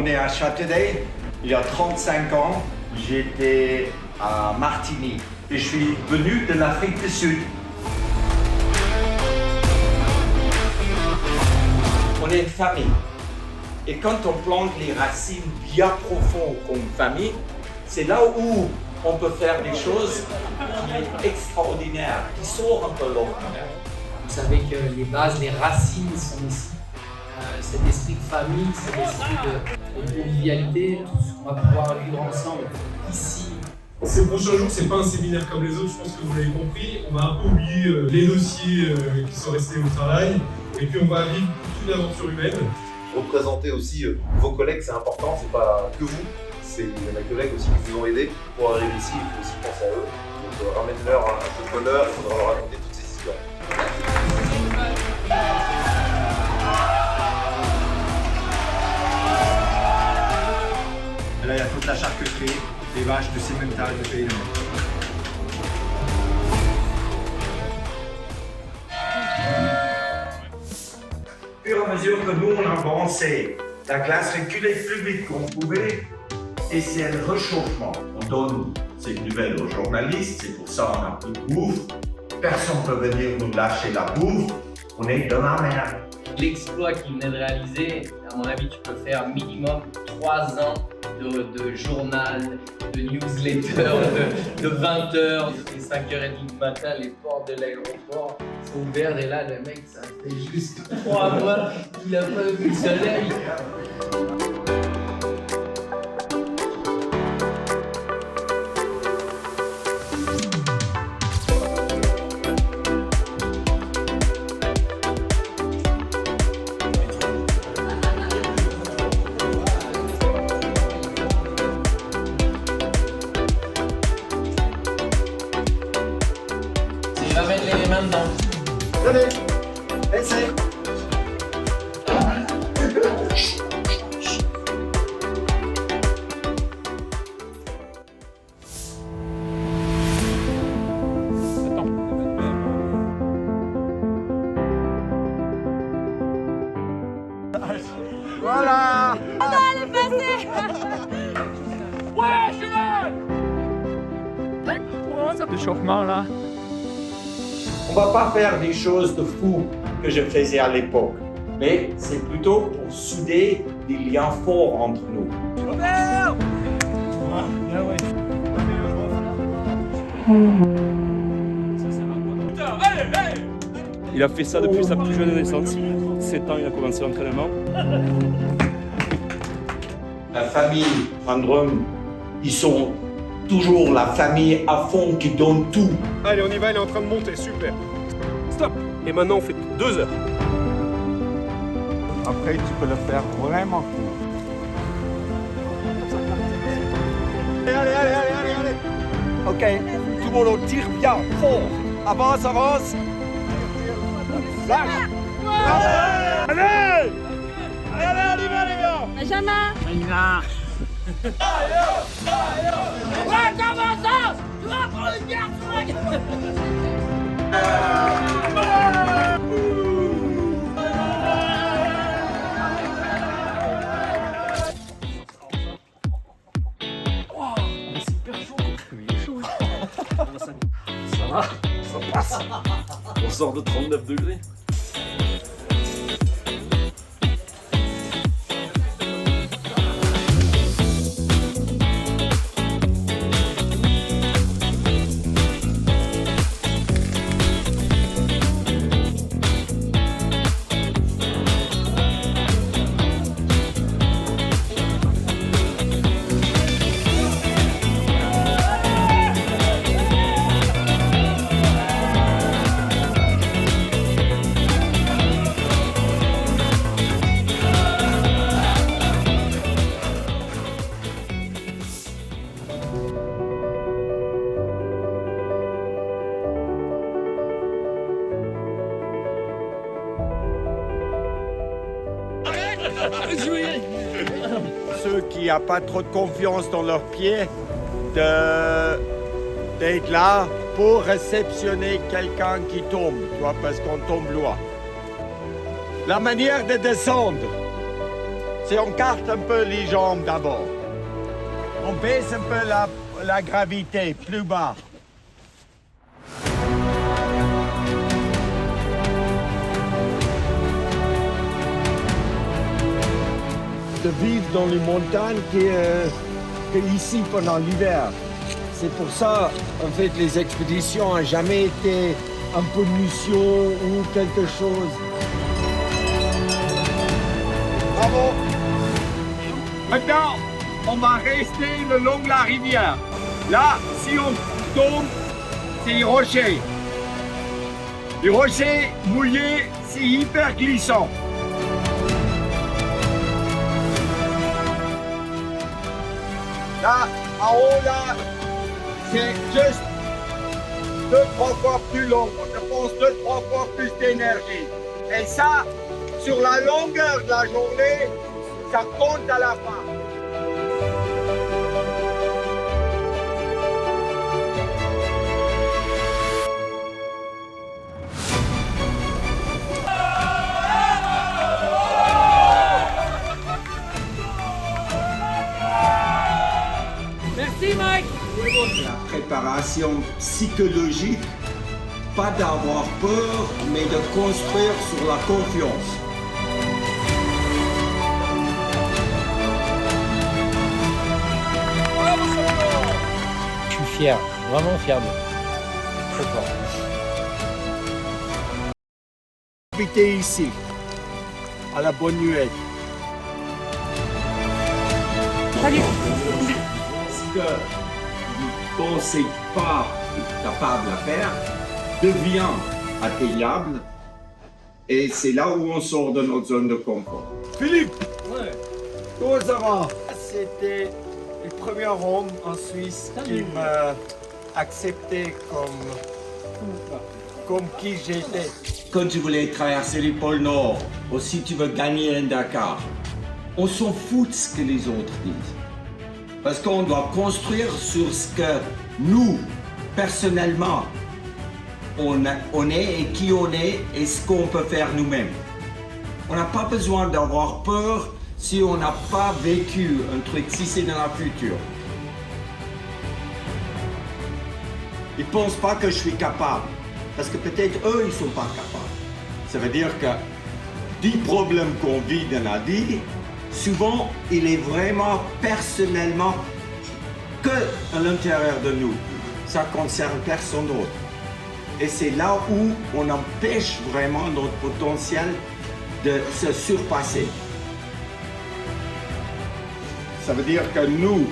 on est à Châtelet. Il y a 35 ans, j'étais à Martigny et je suis venu de l'Afrique du Sud. On est une famille. Et quand on plante les racines bien profondes comme famille, c'est là où on peut faire des choses qui sont extraordinaires, qui sortent un peu de l'ordinaire. Vous savez que les bases, les racines sont ici. Cet esprit de famille, cet esprit de convivialité, tout ce qu'on va pouvoir vivre ensemble ici. Ces prochains jours, c'est pas un séminaire comme les autres, je pense que vous l'avez compris. On va un peu oublier les dossiers qui sont restés au travail, et puis on va vivre toute une aventure humaine. Représenter aussi vos collègues, c'est important, c'est pas que vous, c'est mes collègues aussi qui vous ont aidé. Pour arriver ici, il faut aussi penser à eux. Donc ramène-leur un peu de bonheur, il faudra leur raconter toutes ces histoires. Là, il y a toute la charcuterie, les vaches de Simmental de Pays de Mai. Au fur et à mesure que nous on avancé, la glace reculait plus vite qu'on pouvait et c'est le réchauffement. On donne ces nouvelles aux journalistes, c'est pour ça qu'on a plus de bouffe. Personne ne peut venir nous lâcher la bouffe, on est dans la mer. L'exploit qu'il venait de réaliser, à mon avis, tu peux faire minimum 3 ans de journal, de newsletter, de 20h, de 5h30 du matin, les portes de l'aéroport sont ouvertes et là, le mec, ça fait juste 3 mois qu'il n'a pas vu le soleil. Je vais mettre les mains dedans. Venez, essaye. Voilà! Allez, passez! De chauffement là. On va pas faire des choses de fou que je faisais à l'époque, mais c'est plutôt pour souder des liens forts entre nous. Il a fait ça depuis sa plus jeune naissance. 7 ans, il a commencé l'entraînement. La famille Van Drum, ils sont toujours la famille à fond qui donne tout. Allez, on y va, il est en train de monter, super. Stop. Et maintenant, on fait 2 heures. Après, tu peux le faire vraiment court. Allez. Ok, tout le monde tire bien, fort. Avance. Lâche. Allez, on y va les gars. Benjamin! Ouais, comment ça? Tu vas prendre une bière sur la gueule! Ça va, ça passe. On sort de 39 degrés. Ceux qui n'ont pas trop de confiance dans leurs pieds, d'être là pour réceptionner quelqu'un qui tombe, tu vois, parce qu'on tombe loin. La manière de descendre, c'est on carte un peu les jambes d'abord. On baisse un peu la gravité plus bas. De vivre dans les montagnes qu'ici pendant l'hiver. C'est pour ça, en fait, les expéditions n'ont jamais été une pollution ou quelque chose. Bravo! Maintenant, on va rester le long de la rivière. Là, si on tombe, c'est les rochers. Les rochers mouillés, c'est hyper glissant. Là, en haut, là, c'est juste 2-3 fois plus long. On dépense 2-3 fois plus d'énergie. Et ça, sur la longueur de la journée, ça compte à la fin. Merci Mike. La préparation psychologique, pas d'avoir peur, mais de construire sur la confiance. Je suis fier, vraiment fier de très fort. Habiter ici, à la Bonne-Nuée. Salut. Ce que vous ne pensez pas capable à faire devient atteignable et c'est là où on sort de notre zone de confort. Philippe, c'était le premier homme en Suisse qui m'a accepté comme qui j'étais. Quand tu voulais traverser les pôles Nord, ou si tu veux gagner un Dakar, on s'en fout de ce que les autres disent. Parce qu'on doit construire sur ce que nous, personnellement, on est et qui on est et ce qu'on peut faire nous-mêmes. On n'a pas besoin d'avoir peur si on n'a pas vécu un truc, si c'est dans la future. Ils ne pensent pas que je suis capable, parce que peut-être eux, ils ne sont pas capables. Ça veut dire que 10 problèmes qu'on vit dans la vie, souvent, il est vraiment personnellement que à l'intérieur de nous. Ça ne concerne personne d'autre. Et c'est là où on empêche vraiment notre potentiel de se surpasser. Ça veut dire que nous,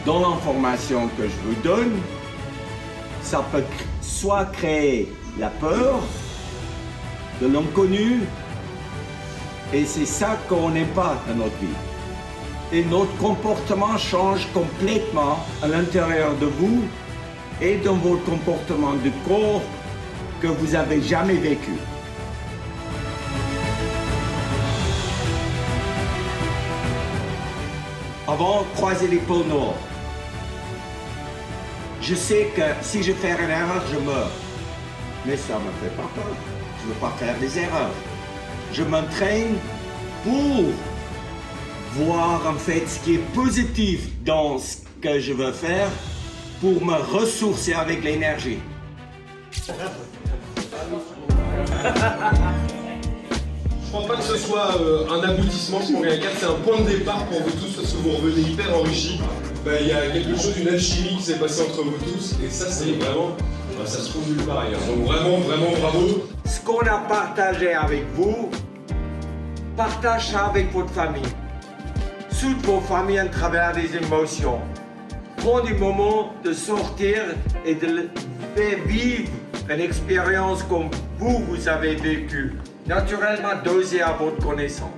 dans l'information que je vous donne, ça peut soit créer la peur de l'inconnu, et c'est ça qu'on n'aime pas dans notre vie. Et notre comportement change complètement à l'intérieur de vous et dans votre comportement de corps que vous n'avez jamais vécu. Avant, croiser les pôles Nord. Je sais que si je fais une erreur, je meurs. Mais ça ne me fait pas peur. Je ne veux pas faire des erreurs. Je m'entraîne pour voir en fait ce qui est positif dans ce que je veux faire pour me ressourcer avec l'énergie. Je crois pas que ce soit un aboutissement pour Gaïa 4, c'est un point de départ pour vous tous parce que vous revenez hyper enrichis. Il y a quelque chose, une alchimie qui s'est passée entre vous tous et ça c'est vraiment, ça se trouve nulle part ailleurs. Donc vraiment, vraiment bravo. Ce qu'on a partagé avec vous, partagez ça avec votre famille. Soude vos familles à travers des émotions. Prends du moment de sortir et de faire vivre une expérience comme vous avez vécu. Naturellement dosée à votre connaissance.